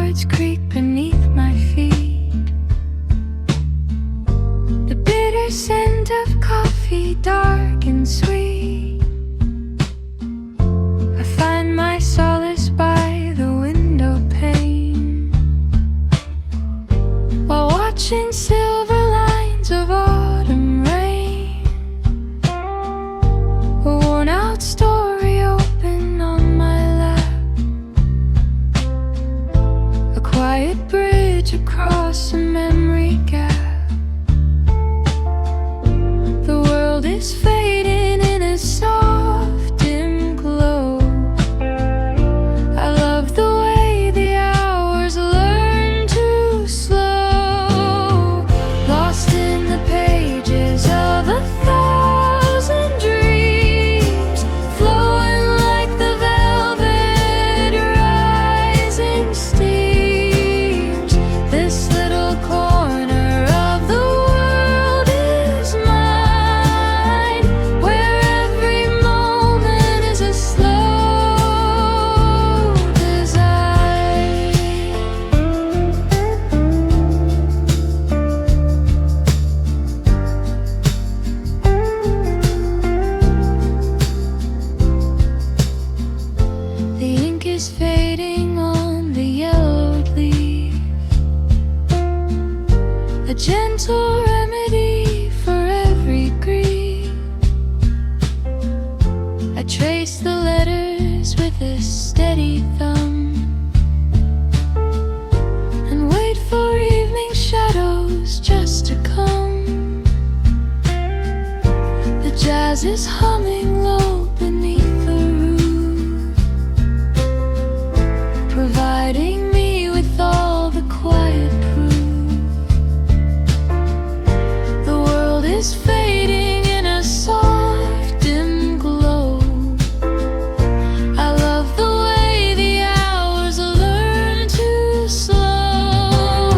boards creak beneath my feet. The bitter scent of coffee, dark and sweet. I find my solace by the window pane, while watching silver lines of autumn rain. A worn-out story open on my lap, a quiet bridge across a memory gap. The world is fading in a soft dim glow. I love the way the hours learn to slow, lost in the pages of 1,000 dreams, flowing like the velvet rising steams. This little corner of the world is mine, where every moment is a slow design. The ink is fading on the yellowed leaf, a gentle remedy for every grief. I trace the letters with a steady thumb, and wait for evening shadows just to come. The jazz is humming low beneath the roof, providing me with all the quiet proof. The world is fading in a soft dim glow. I love the way the hours learn to slow,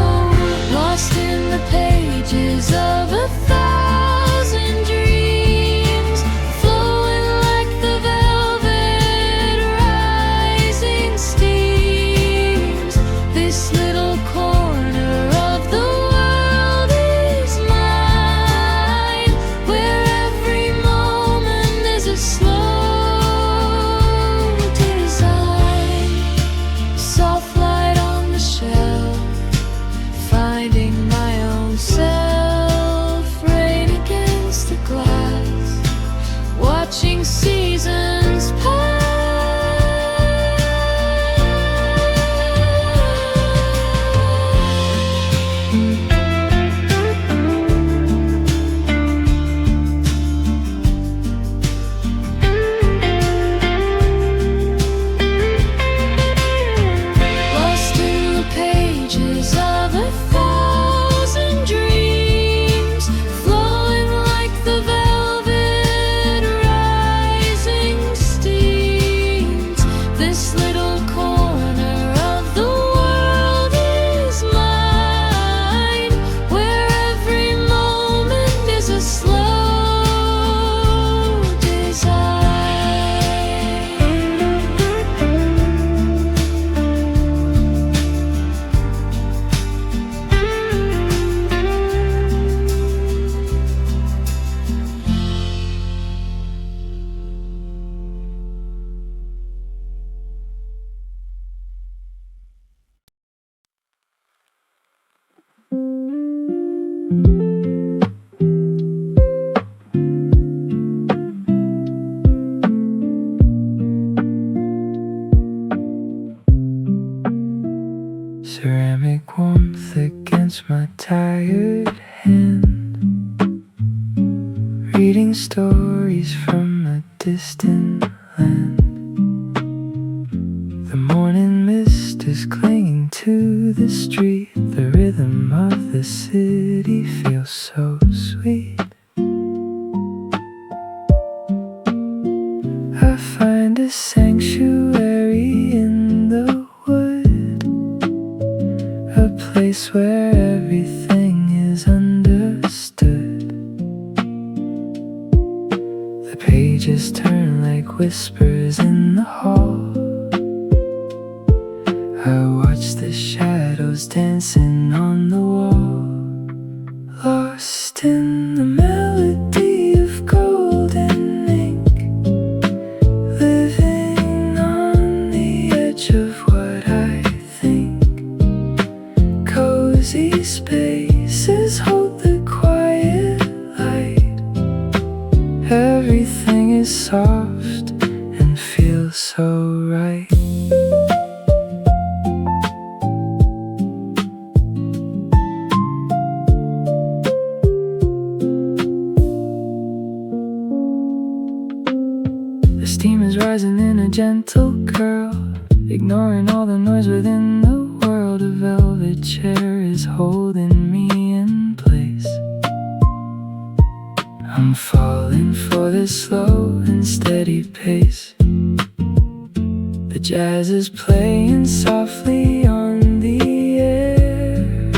lost in the pages of 1,000 dreams, flowing like the velvet rising steams. This little corner of the world is mine, where every moment is a slow design. Soft light on the shelf, finding my own self, rain against the glass, watching seasons pass. Lost in the pages of 1,000 dreams, flowing like the velvet rising steams. This little corner of the world is mine, where every moment is a slow design. Ceramic warmth against my tired hand, reading stories from a distant land. The morning mist is clinging to the street, the rhythm of the city feels so sweet. I find a sanctuary in the wood, a place where everything is understood. The pages turn like whispers in the hall. I watch the shadows dancing on the wall, lost in the melody of golden ink, living on the edge of what I think. Cozy spaces hold the quiet light. Everything is soft and feels so right. The steam is rising in a gentle curl, ignoring all the noise within the world. A velvet chair is holding me in place. I'm falling for this slow and steady pace. The jazz is playing softly on the air.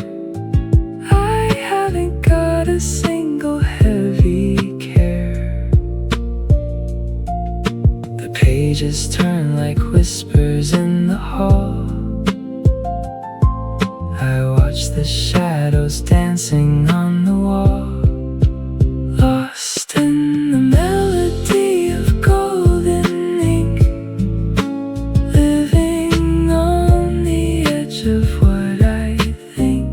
I haven't got a single heavy care. The pages turn like whispers in the hall. I watch the shadows dancing on the wall, lost in the melody of golden ink, living on the edge of what I think.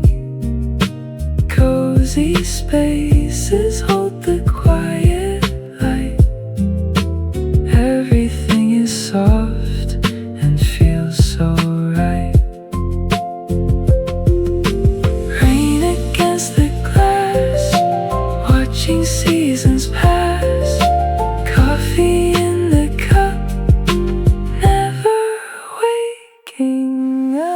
Cozy spaces hold the quiet light. Everything is soft and feels so right. Rain against the glass, watching seasons pass. Coffee in the cup, never waking up.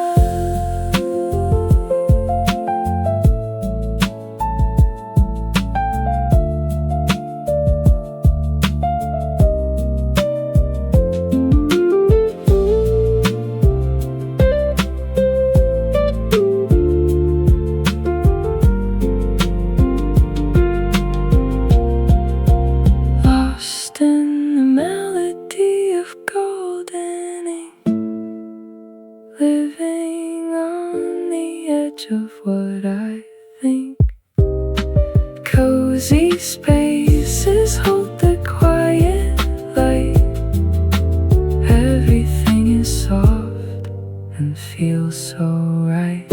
Lost in the melody of golden ink, living on the edge of what I think. Cozy spaces hold the quiet light. Everything is soft and feels so right.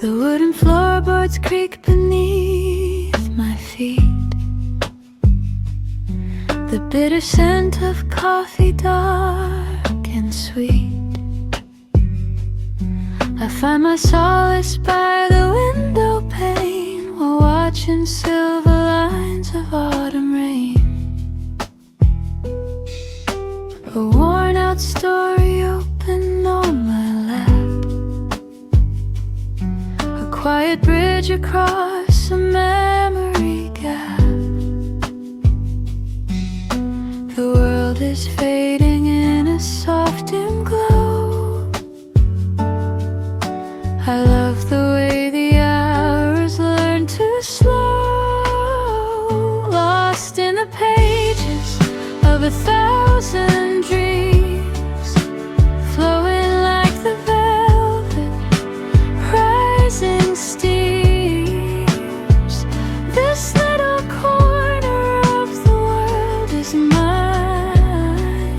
The wooden floorboards creak beneath my feet. The bitter scent of coffee, dark and sweet. I find my solace by the window pane, while watching silver lines of autumn rain. A worn out story open on my lap, a quiet bridge across a memory gap. The world is fading in a soft dim glow. I love the way the hours learn to slow. Lost in the pages of 1,000 dreams, flowing like the velvet rising steams. This little corner of the world is mine,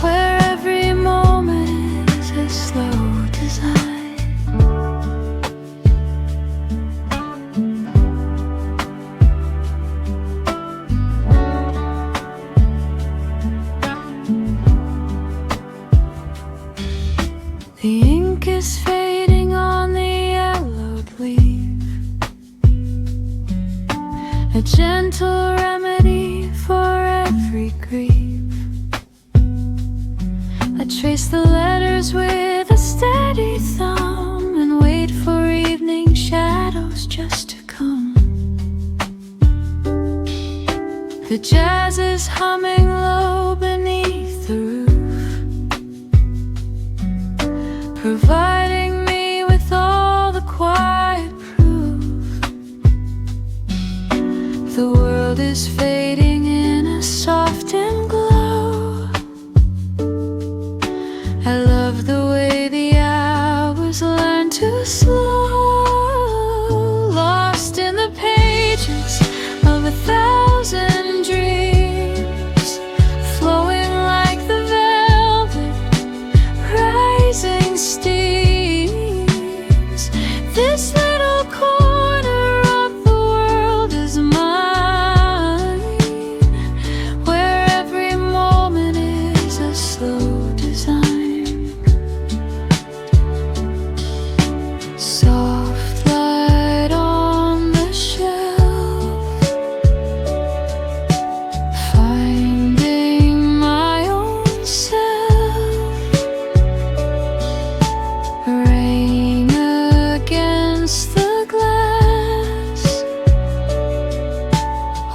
where every moment is a slow design. The ink is fading on the yellowed leaf, a gentle remedy for every grief. A trace the letters with a steady thumb and wait for evening shadows just to come. The jazz is humming low beneath the roof, providing me with all the quiet proof. The world is fading in a softened glow. I love the way the hours learn to slow, lost in the pages of 1,000 dreams, flowing like the velvet, rising steams. This little corner of the world is mine, where every moment is a slow design. Soft light on the shelf, finding my own self. Rain against the glass,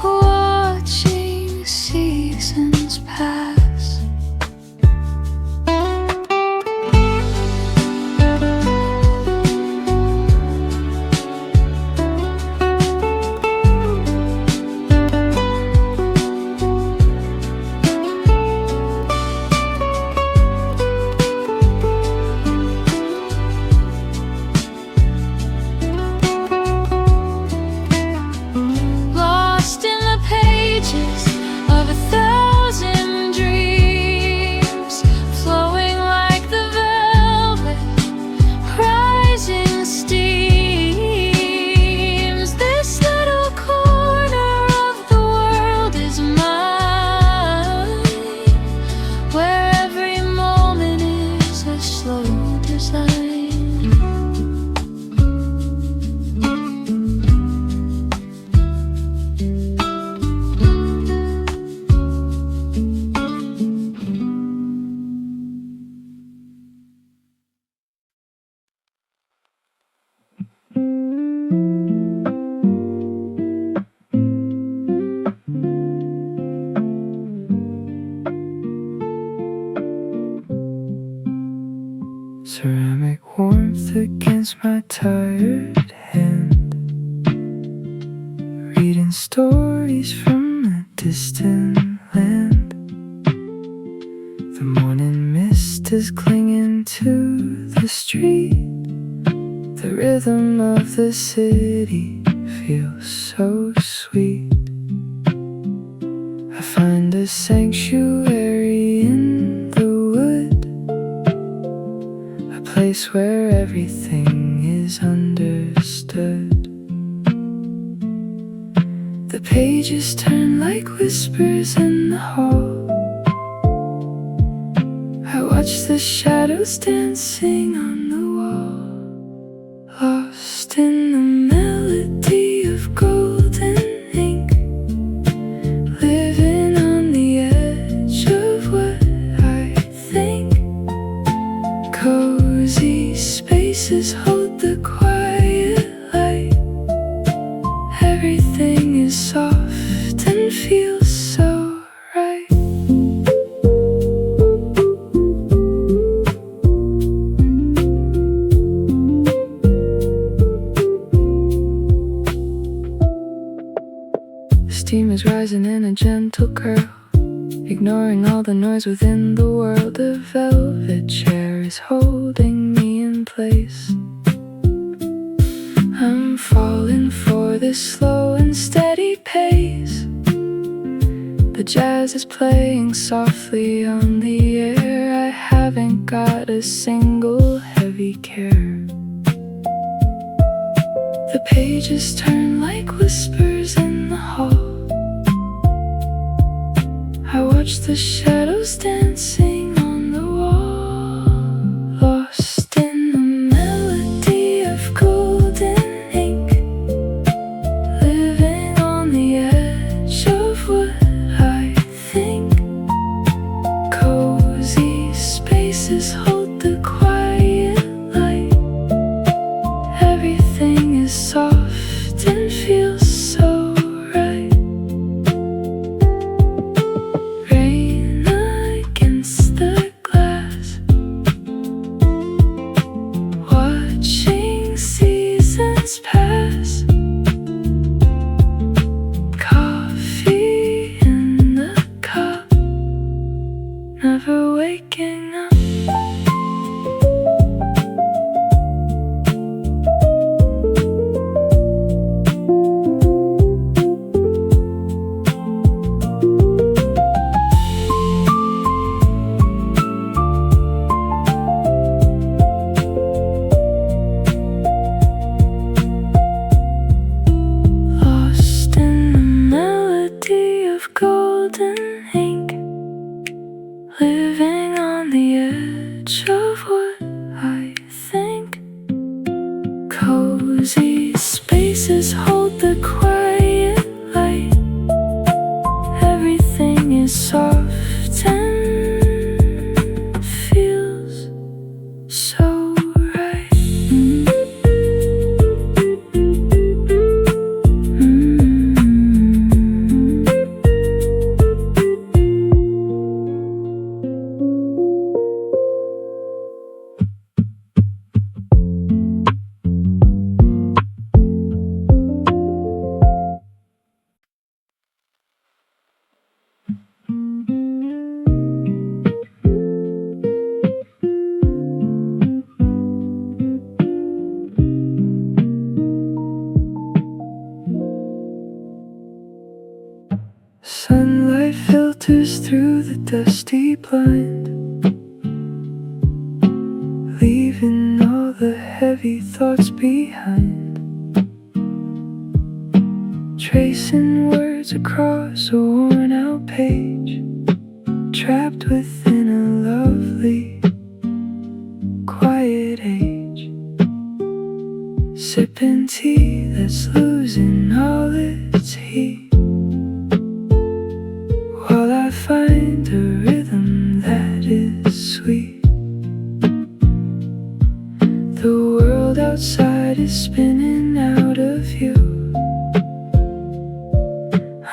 watching seasons pass. Lost in the pages of 1,000 dreams, flowing like the velvet, rising steams. This little corner of the world is mine, where every moment is a slow design. Ceramic warmth against my tired hand, reading stories from a distant land. The morning mist is clinging to the street. The rhythm of the city feels so sweet. I find a sanctuary in the wood, a place where everything is understood. The pages turn like whispers in the hall. I watch the shadows dancing on the wall, lost in the melody of golden ink, living on the edge of what I think. Cozy spaces hold the quiet light. Everything is soft and feels so right. Steam is rising in a gentle curl, ignoring all the noise within the world. A velvet chair is holding me in place. I'm falling for this slow and steady pace. The jazz is playing softly on the air. I haven't got a single heavy care. The pages turn like whispers in the hall. I watch the shadows dancing on the wall, lost in the melody of golden ink, living on the edge of what I think. Cozy spaces so right. Sunlight filters through the dusty blind, leaving all the heavy thoughts behind, tracing words across a worn-out page, trapped within a lovely, quiet age, sipping tea that's losing all its heat, while I find a rhythm that is sweet. The world outside is spinning out of view.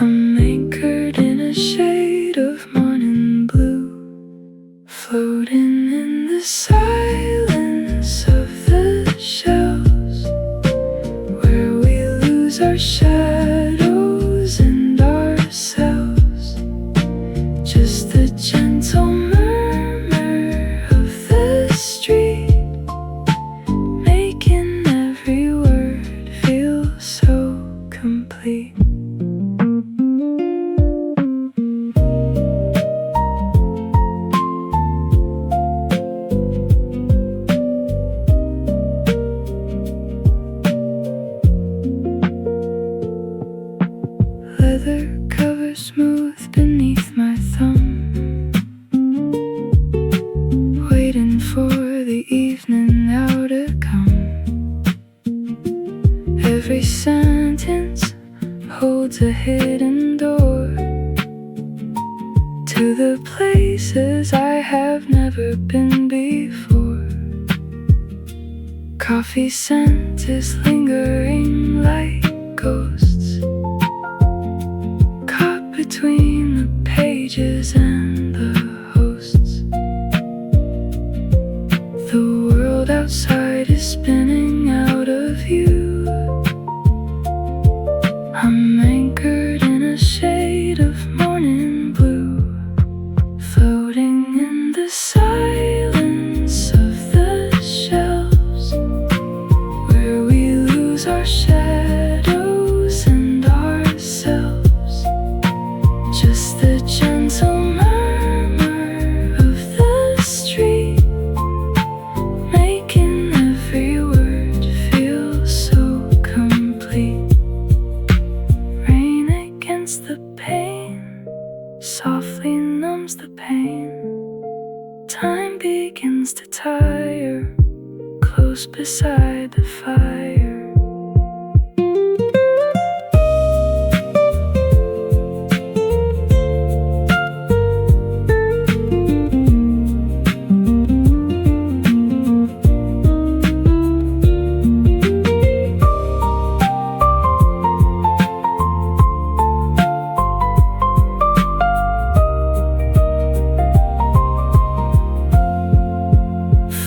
I'm anchored in a shade of morning blue, floating in the silence of the shells, where we lose our shadows and ourselves. Just the gentle murmur of the street, making every word feel so complete. Leather cover smooth beneath my thumb, waiting for the evening now to come. Every sentence holds a hidden door to the places I have never been before. Coffee scent is lingering like ghosts, caught between the pages and the hosts. The world outside is spinning out of view. I'm anchored in a shade of morning blue, floating in the silence of the shelves, where we lose our shadows and ourselves. Just the gentle murmur of the street, making every word feel so complete. Rain against the pane softly numbs the pain. Time begins to tire, close beside the fire.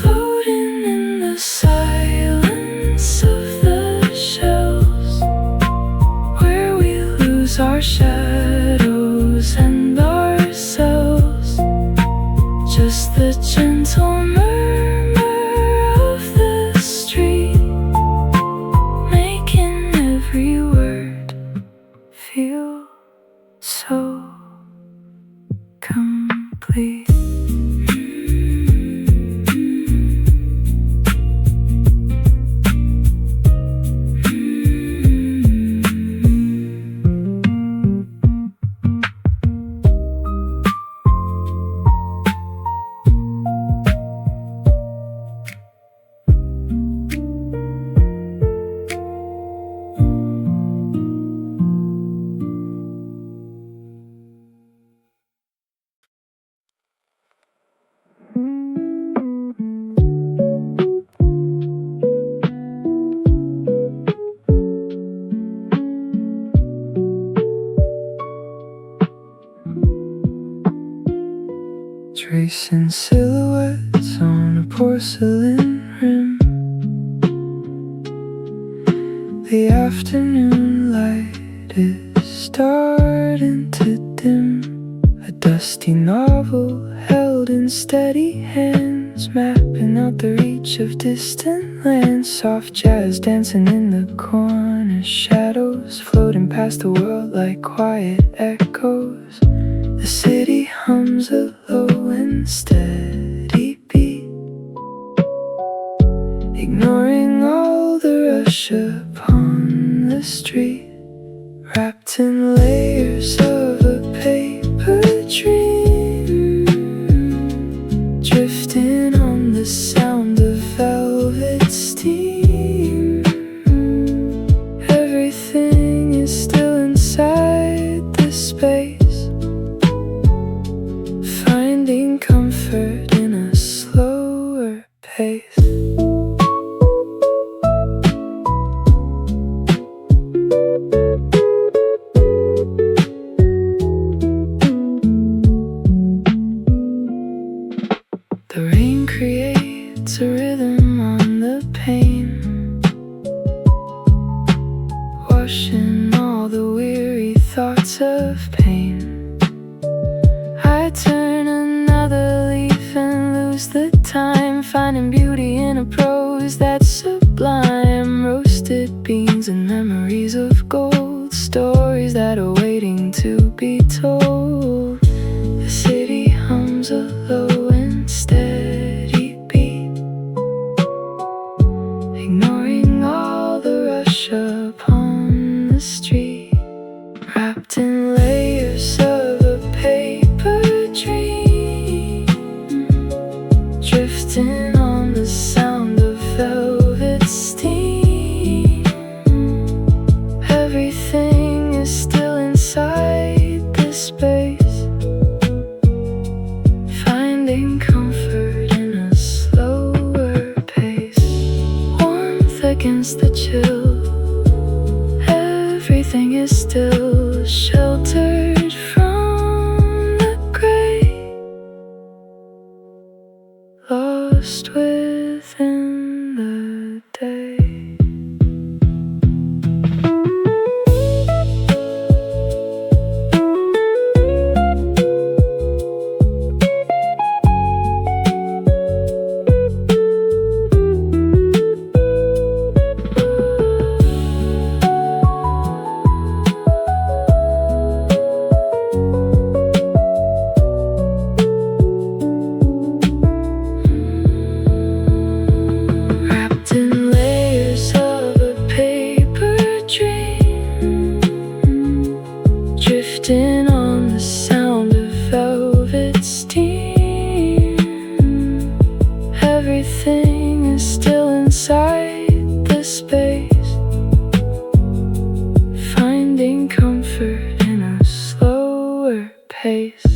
Floating in the silence tracing silhouettes on a porcelain rim. The afternoon light is starting to dim. A dusty novel held in steady hands, mapping out the reach of distant lands. Soft jazz dancing in the corner, shadows floating past the world like quiet echoes. The city hums a low and steady beat, ignoring all the rush upon the street. Wrapped in layers of a paper dream, drifting on the sound of velvet steam. Everything is still inside this space, finding comfort in a slower pace. The rain creates a rhythm on the pane, washing all the weary thoughts of pain. I turn another leaf and lose the time, finding beauty in a prose that's sublime. Roasted beans and memories of gold, stories that are waiting to be told. The city hums a low and steady beat, ignoring all the rush upon the street. Wrapped in layers of a paper dream, drifting on the sound of velvet steam. Everything is still inside this space, finding comfort in a slower pace. Warmth against the chill, everything is still sheltered from the gray, lost within the day. Drifting on the sound of velvet steam. Everything is still inside the space, finding comfort in a slower pace.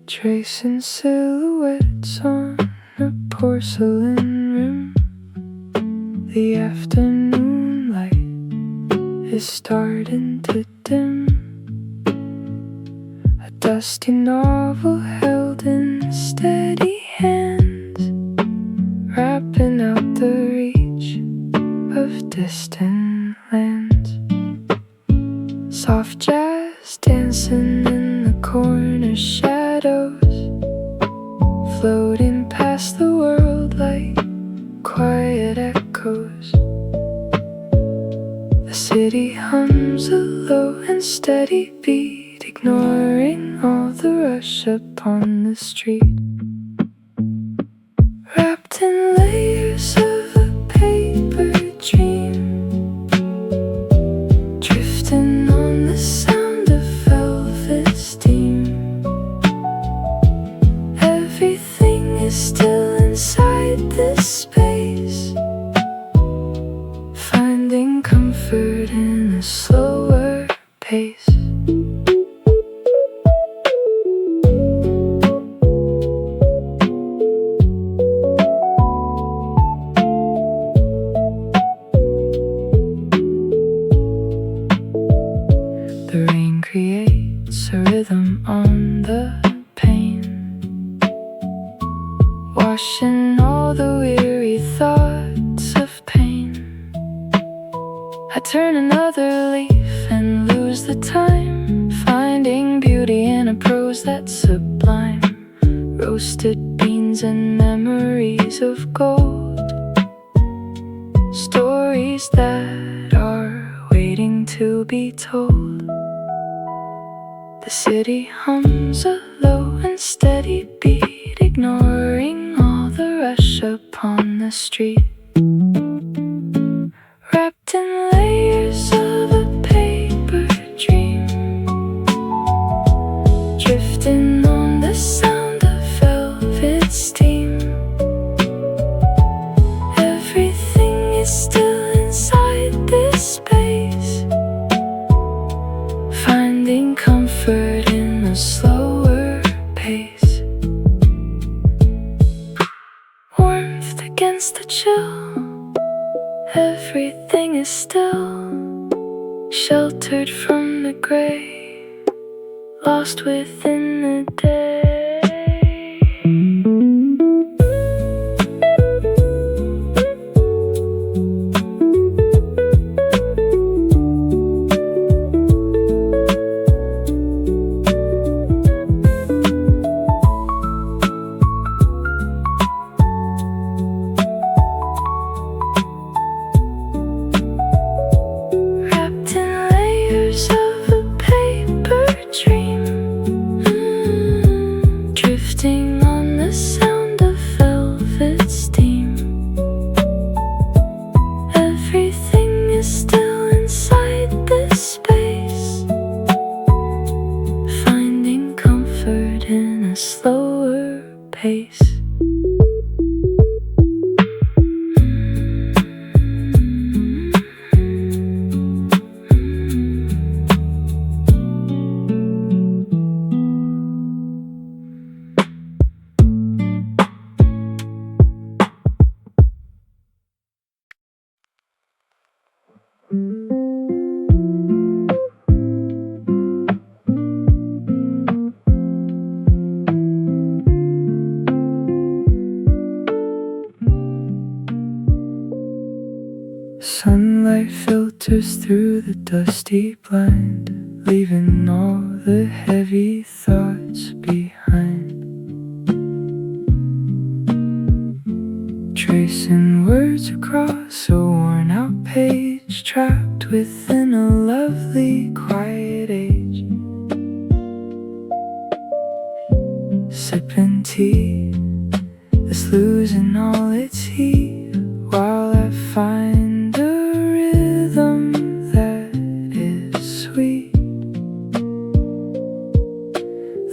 Tracing silhouettes on a porcelain rim. The afternoon light is starting to dim. A dusty novel held in steady hands, wrapping out the reach of distant lands. Soft jazz dancing in the corner, shadows floating past the world like quiet echoes. The city hums a low and steady beat, ignoring all the rush upon the street. Wrapped in layers of a paper dream, drifting on the sound of velvet washing all the weary thoughts of pain. I turn another leaf and lose the time, finding beauty in a prose that's sublime. Roasted beans and memories of gold, stories that are waiting to be told. The city hums a low and steady beat, ignoring all the rush upon the street. Wrapped in layers of a paper dream, drifting on the sound of velvet steam. Everything is still inside this space, finding comfort in a slower pace. Warmth against the chill, everything is still, sheltered from the gray, lost within the day. Drifting on the sound of velvet steam. Everything is still inside this space, finding comfort in a slower pace. Sunlight filters through the dusty blind, leaving all the heavy thoughts behind. Tracing words across a worn-out page, trapped within a lovely quiet age. Sipping tea that's losing all its heat, while I find a rhythm that is sweet.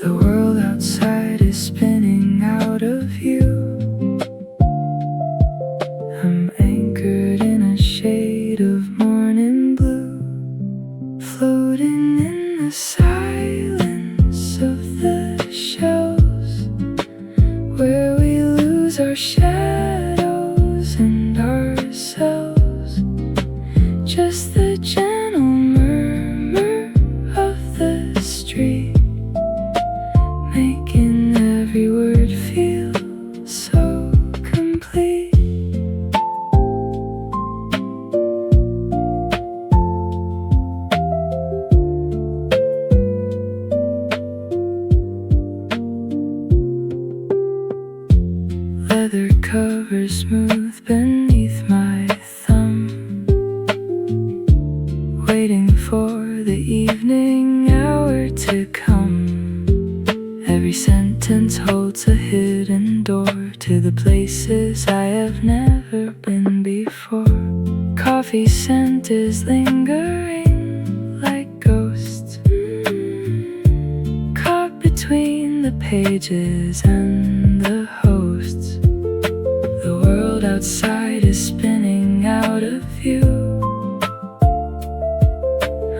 The world outside is spinning out of view. I'm anchored in a shade of morning blue, floating in the silence of the shells, where we lose our shadows and ourselves. Just the gentle murmur of the street, making every word feel so complete. Leather covers smooth beneath my thumb, waiting for the evening hour to come. Every sentence holds a hidden door to the places I have never been before. Coffee scent is lingering like ghosts, caught between the pages and the hosts. The world outside is spinning out of view.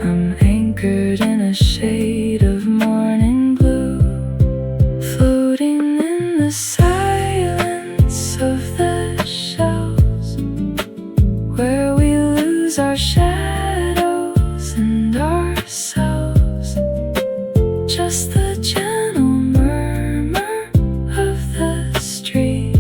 I'm anchored in a shade of morning blue, floating in the silence of the shells, where we lose our shadows and ourselves. Just the gentle murmur of the street,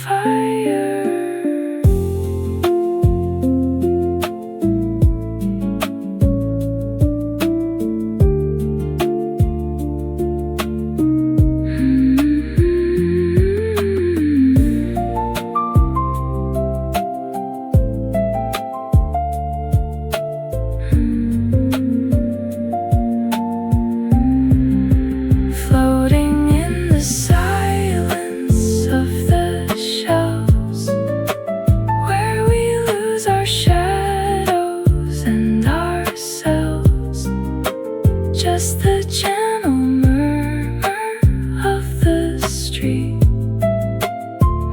fire. Floating in the silence of the shelves, where we lose our shadows and ourselves. Just the gentle murmur of the street,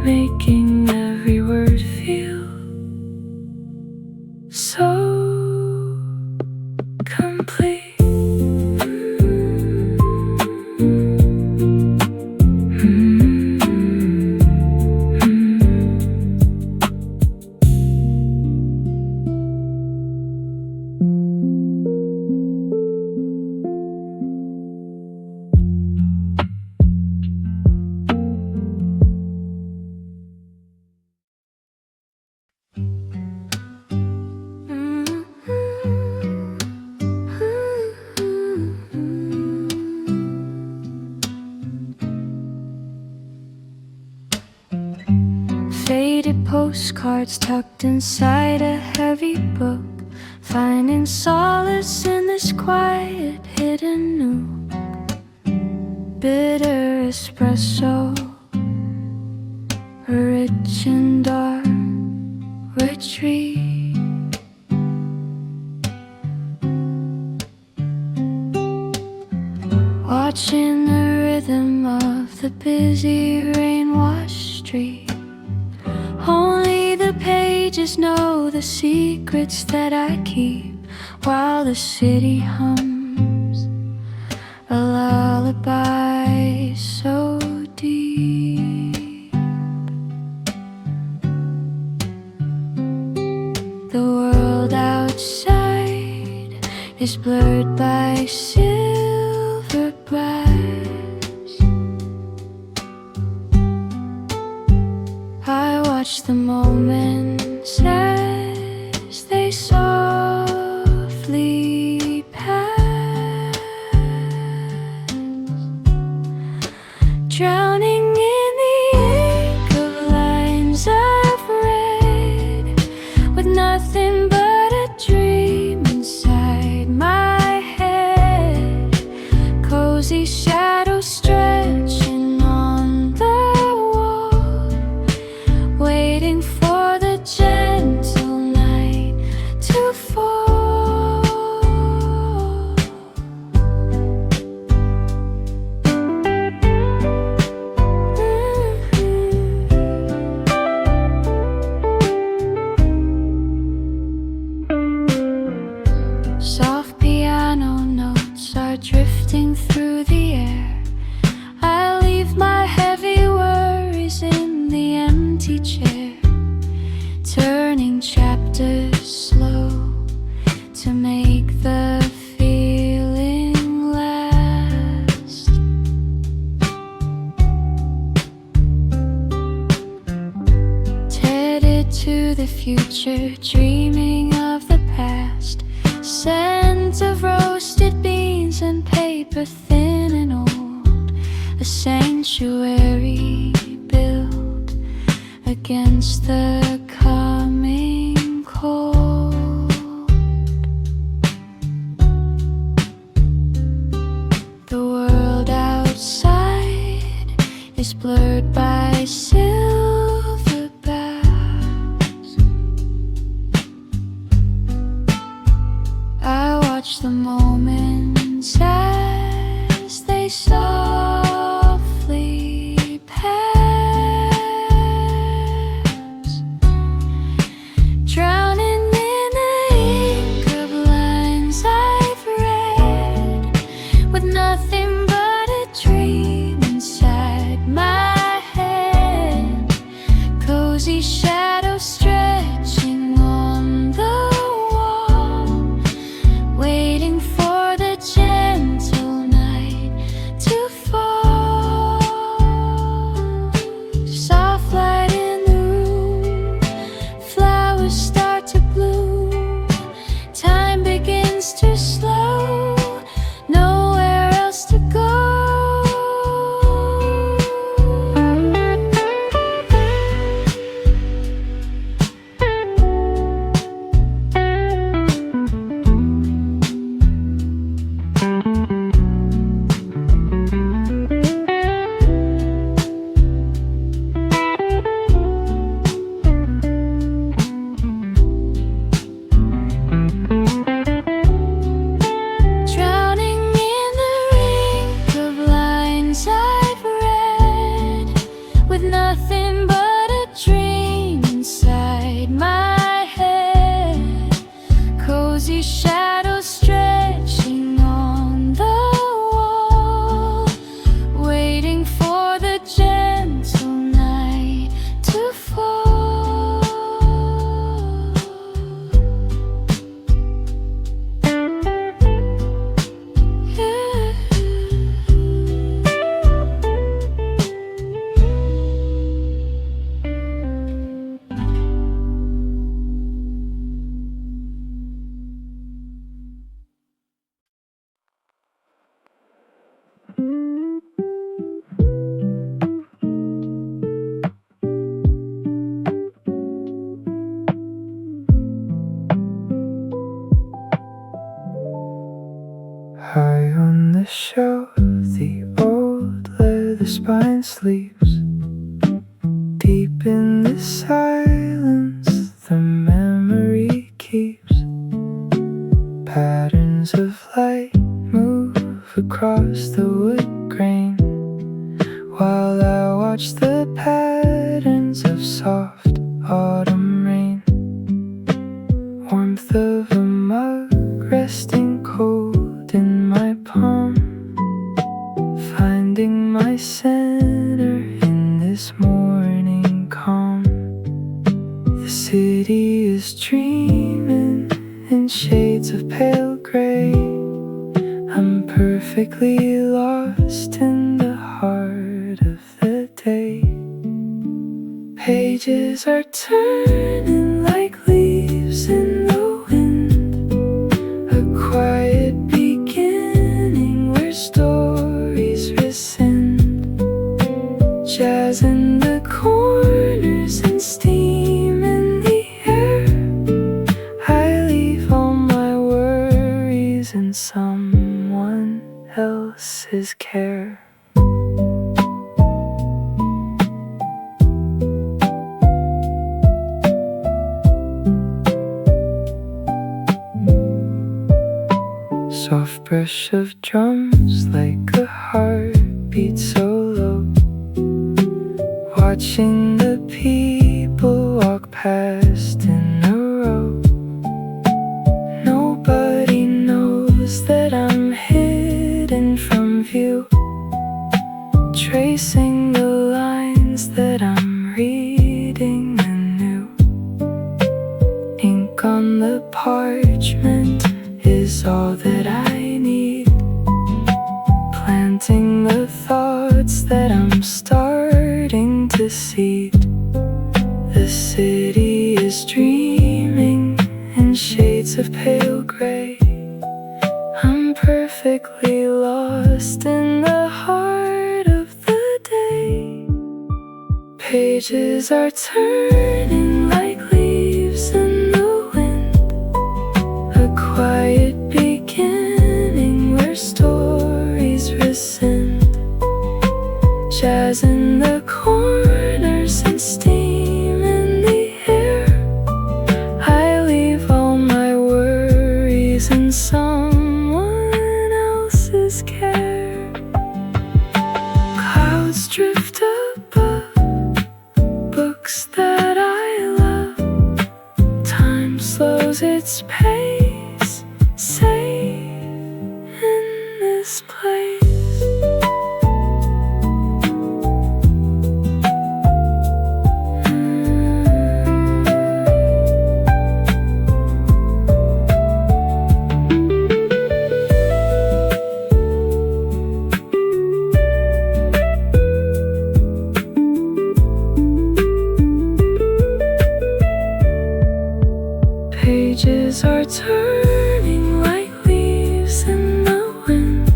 making every word feel so complete. Faded postcards tucked inside a heavy book, finding solace in this quiet hidden nook. Bitter espresso, a rich and dark retreat. Watching the rhythm of the busy rain-washed street. Only the pages know the secrets that I keep, while the city hums a lullaby so deep. The world outside is blurred by silver brass. I watch the moments as they softly pass, drowning in the ink of lines I've read, with nothing but a dream inside my head. Cozy shadows stretching on the wall, waiting for the gentle night to fall. Soft piano notes are drifting through the air. I leave my heavy worries in the empty chair, turning chapters slow to make the feeling last. Tethered to the future, dreaming of the past. Scent of roasted beans and paper thin and old, a sanctuary built against the coming cold. The world outside is blurred by silver boughs. I watch the moments as they softly pass, drowning in the ink of lines I've read, with nothing but a dream inside my head. nothing but a dream inside my head. Cozy shadows stretching on the wall, waiting for the gentle night to fall. High on the shelf, the old leather spine sleeps. Deep in the silence, the memory keeps. Patterns of light move across the wood grain, while I watch the patterns of soft autumn rain. Warmth of a mug resting cold in my palm, finding my center in this morning calm. The city is dreaming in shades of pale gray. I'm perfectly lost in the heart of the day. Pages are turning like leaves in the wind, a quiet beginning where stories rescind. Jazz in the corners and steam in the air. I leave all my worries in someone else's care. Soft brush of drums like a heartbeat so low, watching the people walk past in a row. Nobody knows that I'm hidden from view, tracing the lines that I'm reading anew. Ink on the parchment is all that I need, planting the thoughts that I'm starting to seed. The city is dreaming in shades of pale gray. I'm perfectly lost in the heart of the day. Pages are turning like leaves in the wind, a quiet beginning where stories rescind. Jazz in the corners and steam in the air. I leave all my worries in someone else's care. Clouds drift above books that I love. Time slows its pace, safe in this place. Pages are turning like leaves in the wind,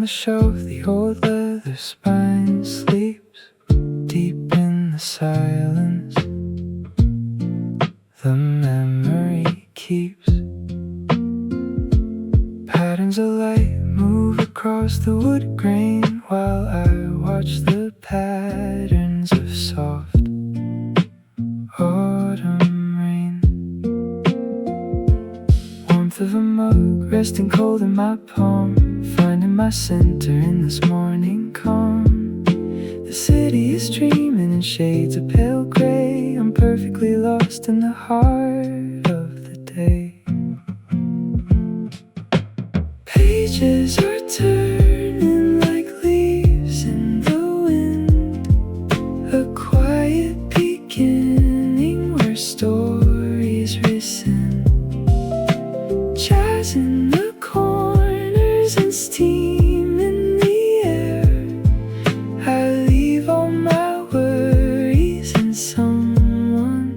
the shelf, the old leather spine sleeps deep in the silence. The memory keeps. Patterns of light move across the wood grain while I watch the patterns of soft autumn rain. Warmth of a mug resting cold in my palm, finding my center in this morning calm. The city is dreaming in shades of pale gray. I'm perfectly lost in the heart of the day. Pages are turning like leaves in the wind, a quiet beginning where stories risen. Jazz in the corners and steam in the air. I leave all my worries in someone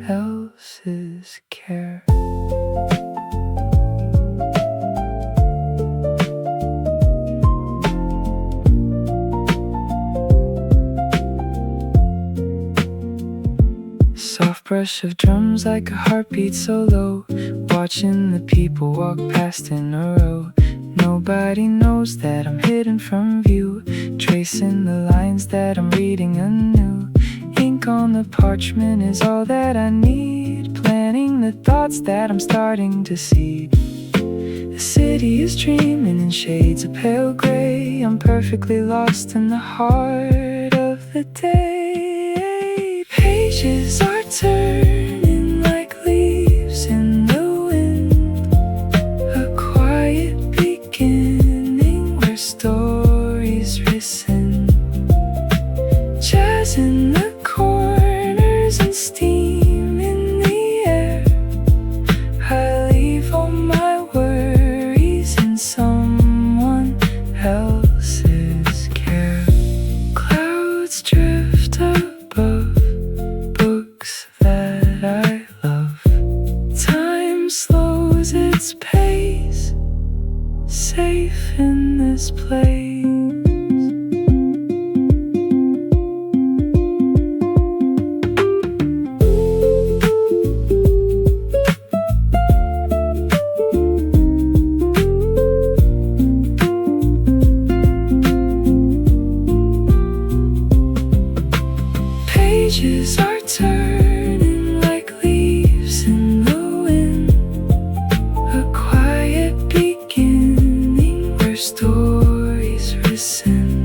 else's care. Soft brush of drums like a heartbeat so low, watching the people walk past in a row. Nobody knows that I'm hidden from view, tracing the lines that I'm reading anew. Ink on the parchment is all that I need, planning the thoughts that I'm starting to see. The city is dreaming in shades of pale gray. I'm perfectly lost in the heart of the day. Pages are turning like leaves in the wind, a quiet beginning where stories risen. Jazz in the corners and steam in the air. I leave all my worries in someone else's care. Clouds drift above books that I love. Time slows its pace, safe in this place. Pages are turning like leaves in the wind, a quiet beginning where stories risen.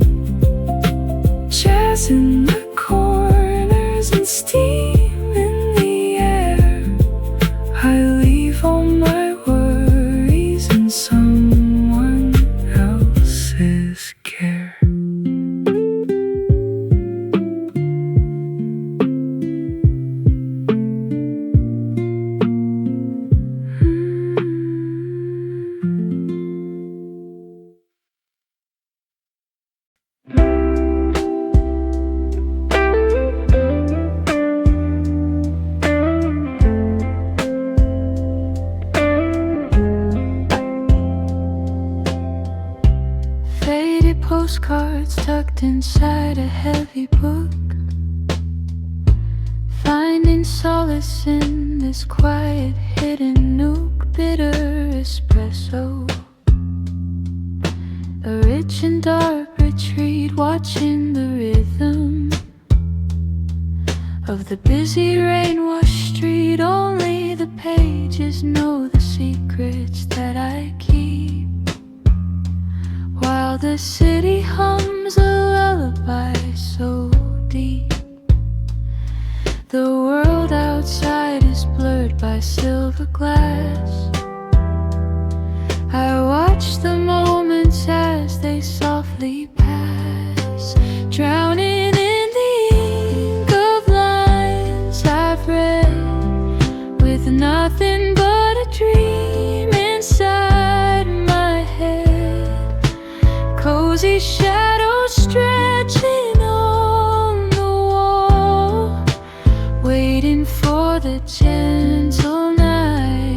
Jazz in the corners and steam in the air. I leave all my worries in someone else's care. Faded postcards tucked inside a heavy book, finding solace in this quiet hidden nook. Bitter espresso, a rich and dark retreat, watching the rhythm of the busy rain-washed street. Only the pages know the secrets that I keep, while the city hums a lullaby so deep. The world outside is blurred by silver glass. I watch the moments as they softly pass, drowning in the ink of lines I've read, with nothing but a dream inside my head. Cozy shadows stretching on the wall, waiting for the gentle night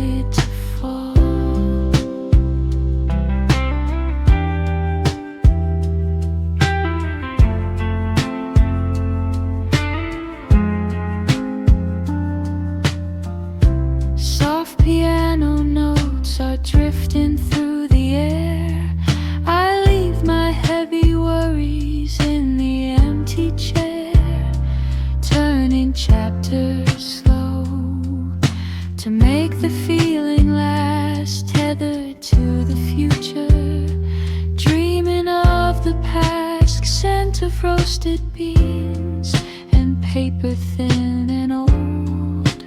roasted beans and paper thin and old.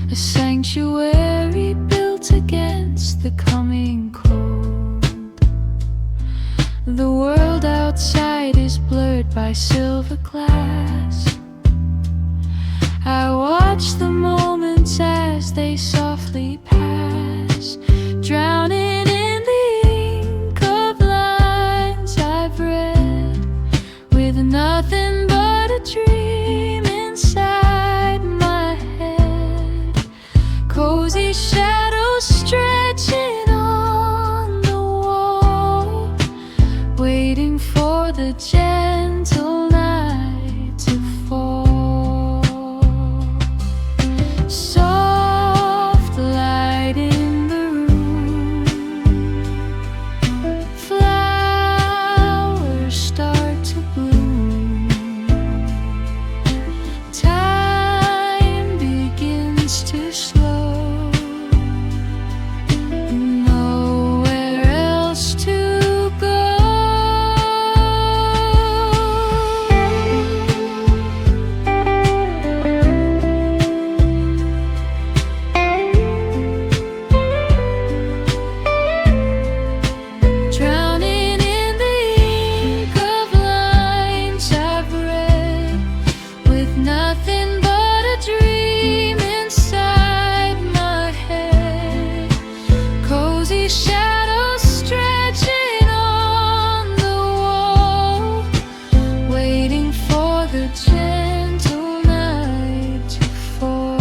A sanctuary built against the coming cold. The world outside is blurred by silver glass. I watch the moments as they softly pass, drowning in the ink of lines I've read, with nothing but a dream inside my head. Cozy shadows stretching on the wall, waiting for the gentle night to fall. Soft light in the room, flowers start to bloom. Time begins to slow, nowhere else to go. Drowning in the ink of lines I've read, with nothing but a dream inside my head. Cozy shadows stretching on the wall, waiting for the gentle night to fall.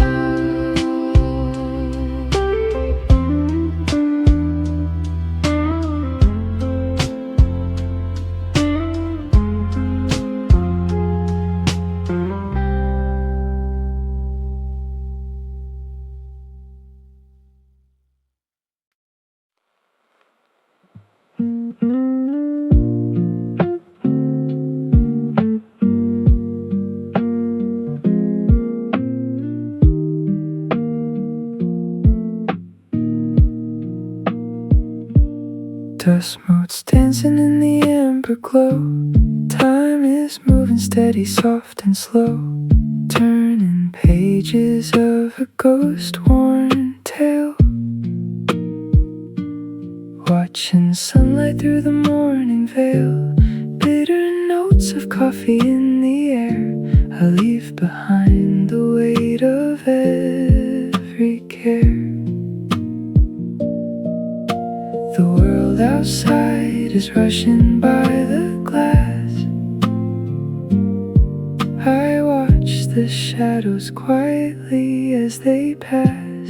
Dust motes dancing in the amber glow. Time is moving steady, soft and slow, turning pages of a ghost-worn tale. Watching sunlight through the morning veil, bitter notes of coffee in the air. I leave behind the weight of every care. The world outside is rushing by the glass. I watch the shadows quietly as they pass,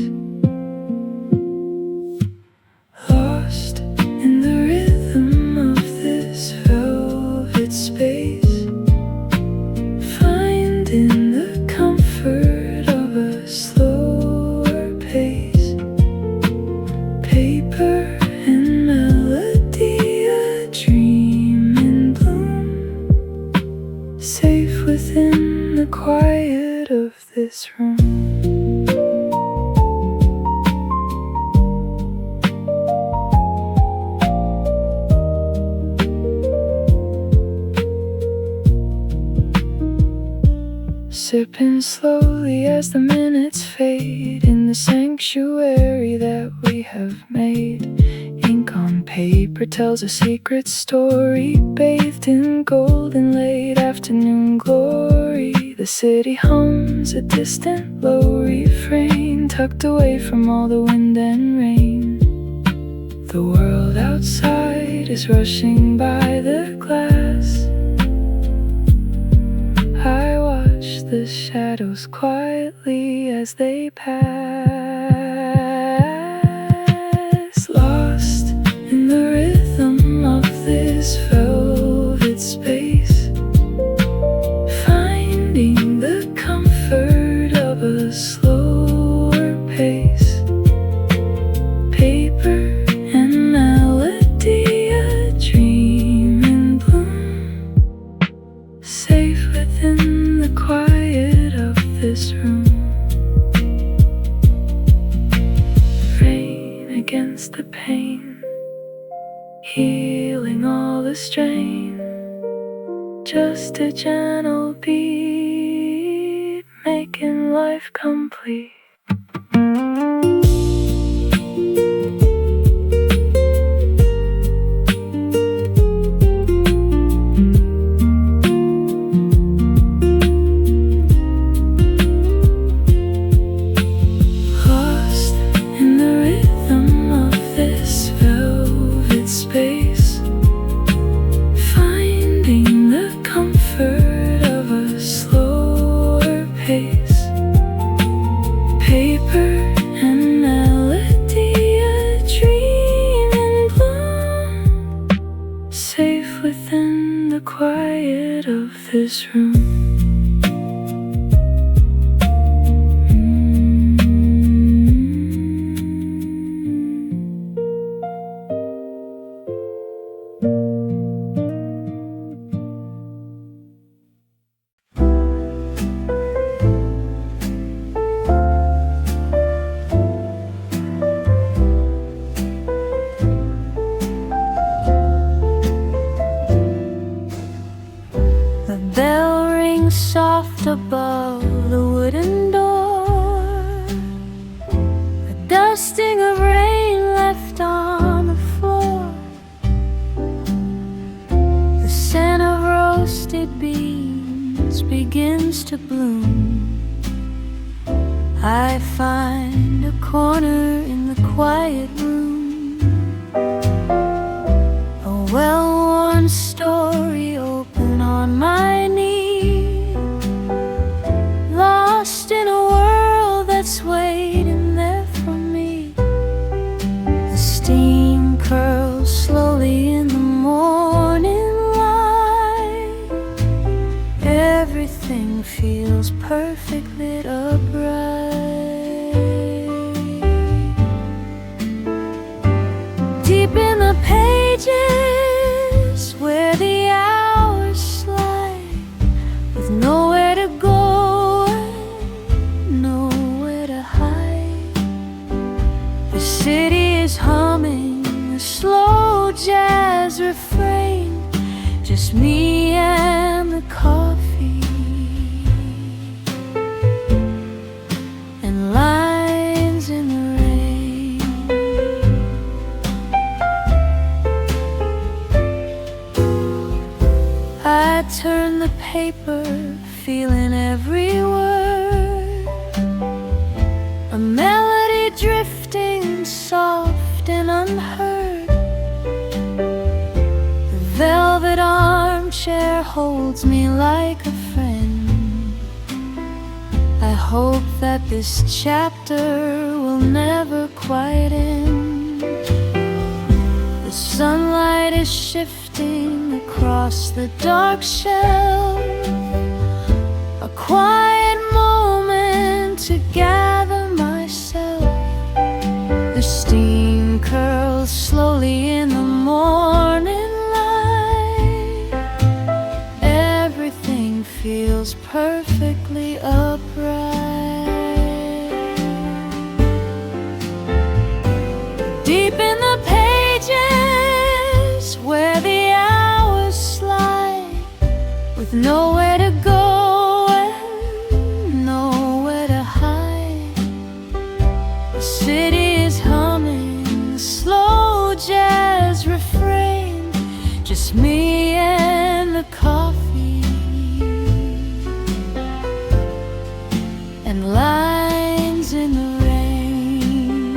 lost in the rhythm of this velvet space, finding the comfort of a slower pace. Paper and melody, a dream in bloom, safe within the quiet of this room. Sipping slowly as the minutes fade in the sanctuary that we have made. Ink on paper tells a secret story, bathed in golden late afternoon glory. The city hums a distant low refrain, tucked away from all the wind and rain. The world outside is rushing by the glass. I watch the shadows quietly as they pass, lost in the rhythm of this velvet space, finding the comfort of a slower pace. Paper and melody, a dream in bloom, safe within the quiet of this room. Rain against the pain, healing all the strain, just a gentle beat, making life complete. Lost in the rhythm of this velvet space, finding the comfort of a slower pace. Paper and melody, a dream in bloom, safe within the quiet of this room. The bell rings soft above the wooden door, a dusting of rain left on the floor, the scent of roasted beans begins to bloom. I find a corner in the quiet room, a well-worn story open on my knee, lost in a world that's waiting there for me. The steam curls slowly in the morning light, everything feels perfect, lit up bright. Deep in the pages where the hours slide, with nowhere to go and nowhere to hide. The city is humming a slow jazz refrain, just me and the coffee and lines in the rain. I turn the paper, feeling every word, a melody drifting soft and unheard. The velvet armchair holds me like a friend. I hope that this chapter will never quite end. The sunlight is shifting across the dark shelf, a quiet moment to gather myself. The steam curls slowly in the morning light, everything feels perfectly upright. Deep in the pages where the hours slide, with nowhere to go and nowhere to hide. The city is humming a slow jazz refrain, just me and the coffee and lines in the rain.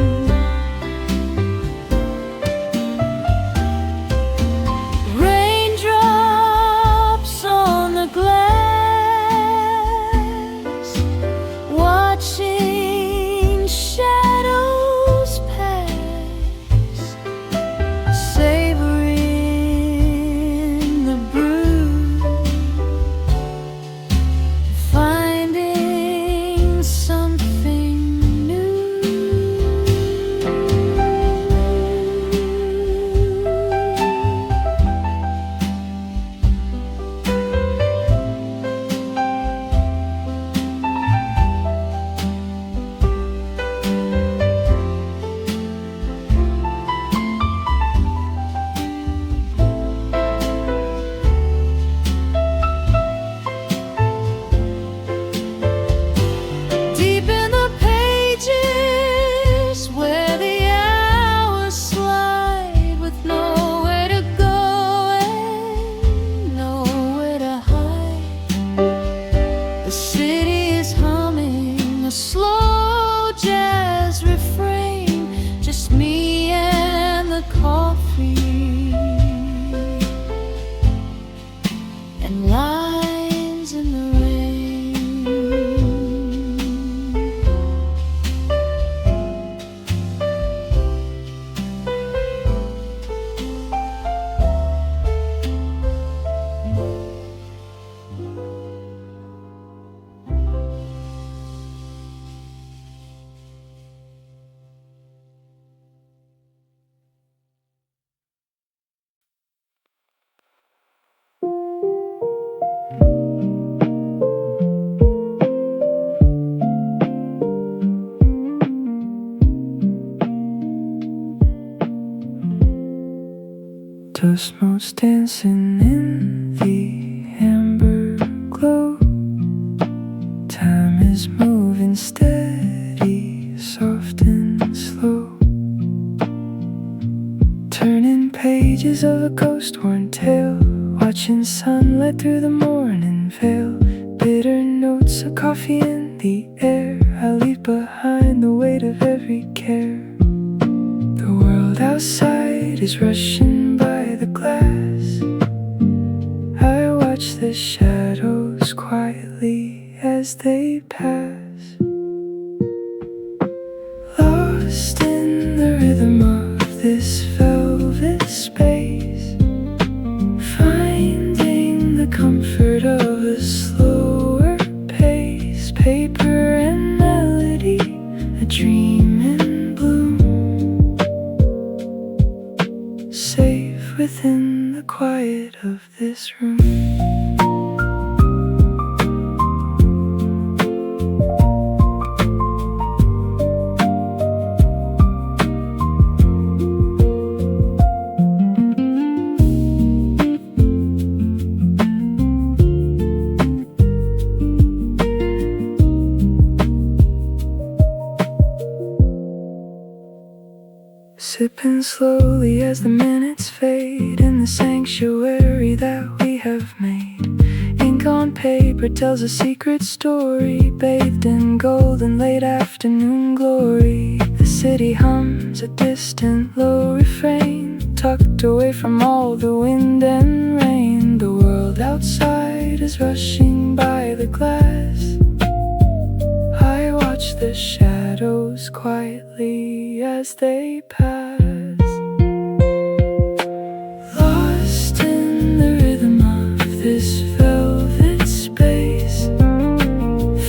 Raindrops on the glass, city is humming a slow jazz refrain, just me and the coffee and lines in the rain. Dust motes dancing in the amber glow. Time is moving steady, soft and slow. Turning pages of a ghost-worn tale, watching sunlight through the morning veil. Bitter notes of coffee in the air, I leave behind the weight of every care. The world outside is rushing by the glass. I watch the shadows quietly as they pass, lost in the rhythm of this velvet space, finding the comfort of a slower pace. Paper and melody, a dream in bloom, safe within the quiet of this room. Sipping slowly as the minutes fade in the sanctuary that we have made. Ink on paper tells a secret story, bathed in golden late afternoon glory. The city hums a distant low refrain, tucked away from all the wind and rain. The world outside is rushing by the glass. I watch the shadows quietly as they pass, lost in the rhythm of this velvet space,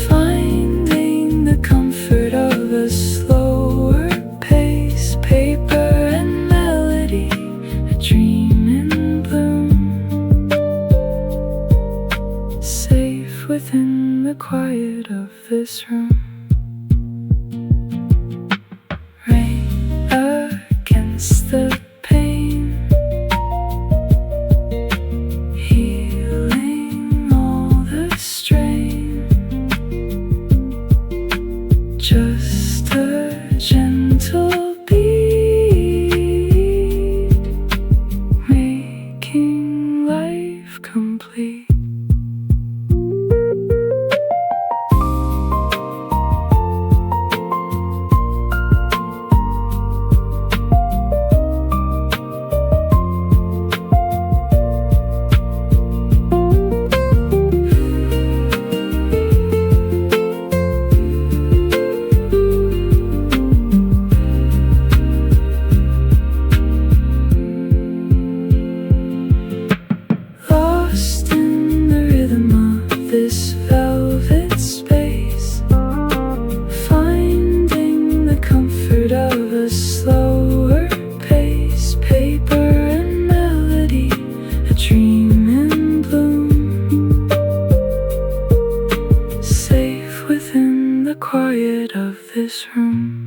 finding the comfort of a slower pace. Paper and melody, a dream in bloom, safe within the quiet of this room. Against the pain, healing all the strain, just a gentle beat, making life complete. Lost in the rhythm of this velvet space, finding the comfort of a slower pace. Paper and melody, a dream in bloom, safe within the quiet of this room.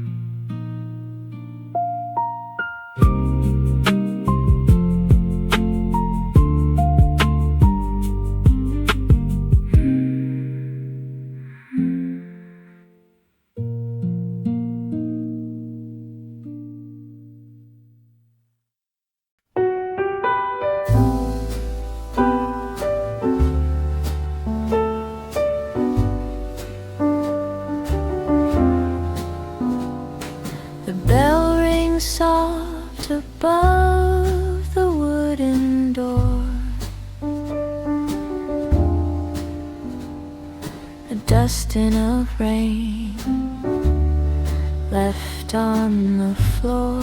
a dusting of rain left on the floor.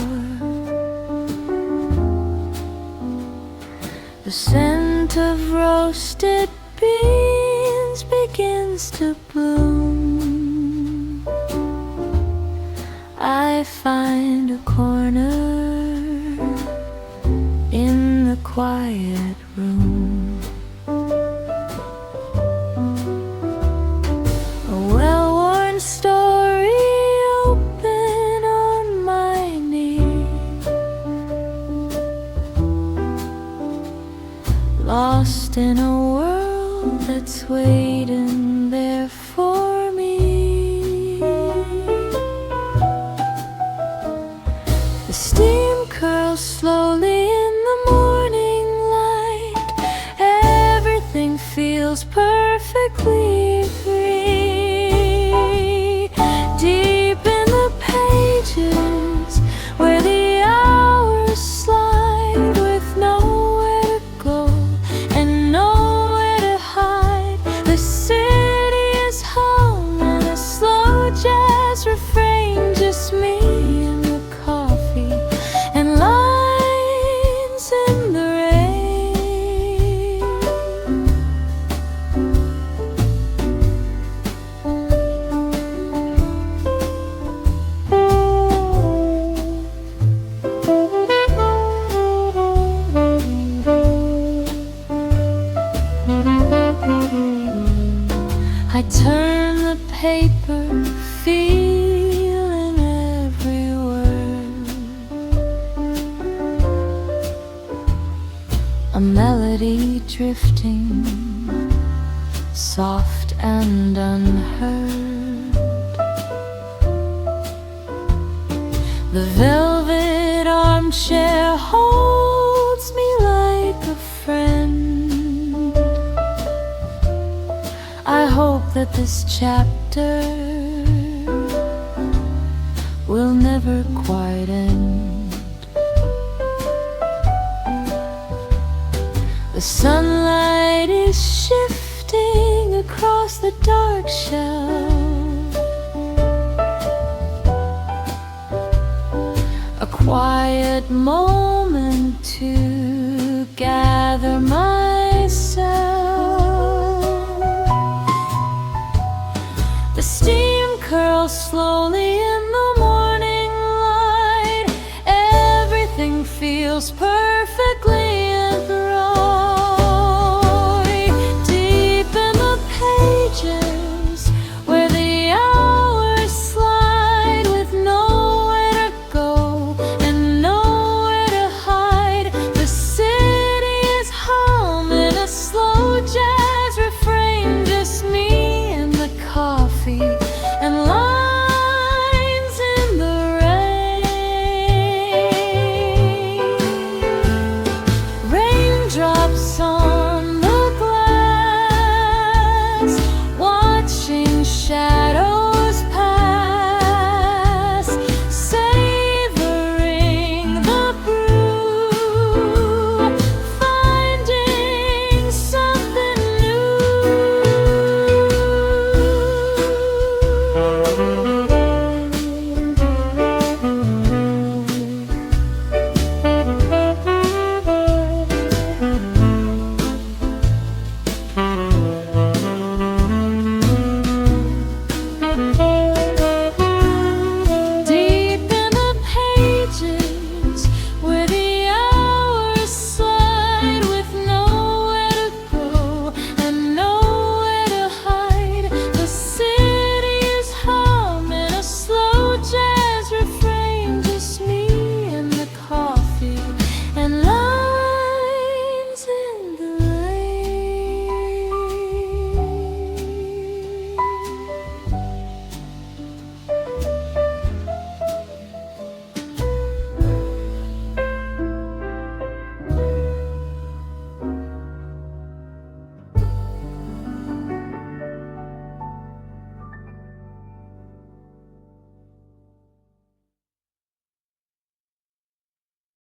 The scent of roasted beans begins to bloom. I find a corner in the quiet room. A well-worn story open on my knee, lost in a world that's waiting there for me. The steam curls slowly in the morning light. Everything feels perfectly free. Deep in the pages where the hours slide, with nowhere to go and nowhere to hide. The city is home and a slow jazz refrain, just me and the coffee and lines in the rain. I turn the paper, feeling every word. A melody drifting, soft and unheard. The velvet armchair holds me like a friend. I hope that this chapter will never quite end. The sunlight is shifting across the dark shelf. A quiet moment to gather myself. The steam curls slowly in the morning light. Everything feels perfectly enthralled. Deep in the pages where the hours slide, with nowhere to go and nowhere to hide. The city is home in a slow jazz refrain, just me and the coffee and lines in the rain. Raindrops on the glass,